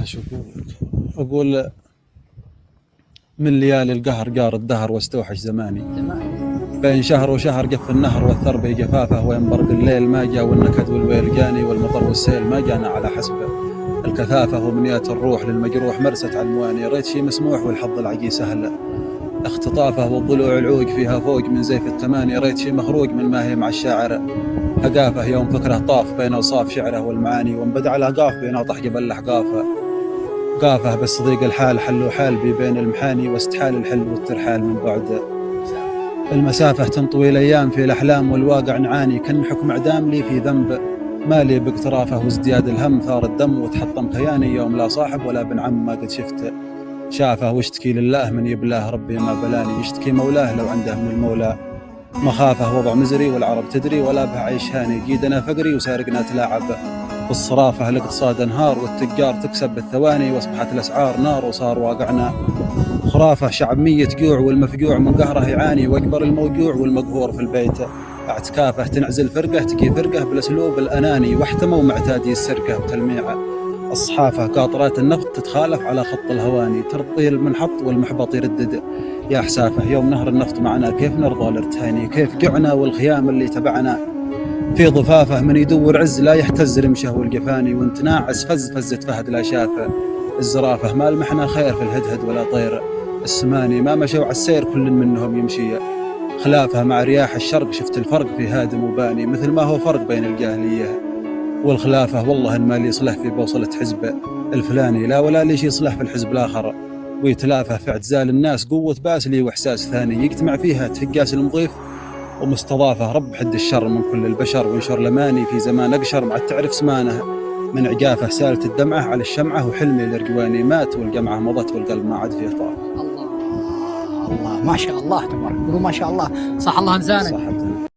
شو أقول من ليالي القهر قار الدهر واستوحش زماني، بين شهر وشهر قف النهر والثرب جفافه، وين برق الليل ما جا والنكد والويل جاني، والمطر والسيل ما جانا على حسب الكثافة، ومنية الروح للمجروح مرست على المواني، ريت شي مسموح والحظ العقي سهل اختطافه، والضلوع العوج فيها فوق من زيف التماني، ريت شي مخروج من ما هي مع الشاعر هقافه، يوم فكره طاف بين اوصاف شعره والمعاني، وانبدع الهقاف بين اطح قبل الاحقافه، قافه بالصديق الحال حل وحال بي بين المحاني، واستحال الحل والترحال من بعد المسافة، تنطوي الأيام في الأحلام والواقع نعاني، كن حكم إعدام لي في ذنب مالي باقترافه، وازدياد الهم ثار الدم وتحطم كياني، يوم لا صاحب ولا بن عم ما قد شفت شافه، واشتكي لله من يبلاه ربي ما بلاني، يشتكي مولاه لو عنده من المولى مخافه، وضع مزري والعرب تدري ولا به عيش هاني، قيدنا فقري وسارقنا تلاعب بالصرافة، الاقتصاد انهار والتجار تكسب بالثواني، واصبحت الأسعار نار وصار واقعنا خرافة، شعب ميت جوع والمفجوع من قهره يعاني، واكبر الموجوع والمقهور في البيت اعتكافه، تنعزل فرقه تكي فرقه بالاسلوب الاناني، واحتموا معتادي السرقه بتلميع الصحافه، قاطرات النفط تتخالف على خط الهواني، ترطي المنحط والمحبط يردد يا حسافه، يوم نهر النفط معنا كيف نرضى الارتهاني، كيف جعنا والخيام اللي تبعنا في ضفافه، من يدور عز لا يحتز رمشه والجفاني، وانت ناعس فزة فهد لا شافه الزرافه، ما لمحنا خير في الهدهد ولا طير السماني، ما مشوا على السير كل منهم يمشي خلافها، مع رياح الشرق شفت الفرق في هادم وباني، مثل ما هو فرق بين الجاهليه والخلافه، والله ان ما لي يصلح في بوصله حزب الفلاني، لا ولا ليش يصلح في الحزب الاخر ويتلافى، في اعتزال الناس قوه باسلي واحساس ثاني، يجتمع فيها تهقاس المضيف ومستضافه، رب حد الشر من كل البشر، وانشر لماني في زمان اقشر، مع التعرف سمانه من عقافه، سالت الدمعه على الشمعه، وحلمي الارجواني مات والجمعه مضت والقلب ما عاد فيه طاف. الله الله ما شاء الله تبارك، قولوا ما شاء الله، صح الله لسانك.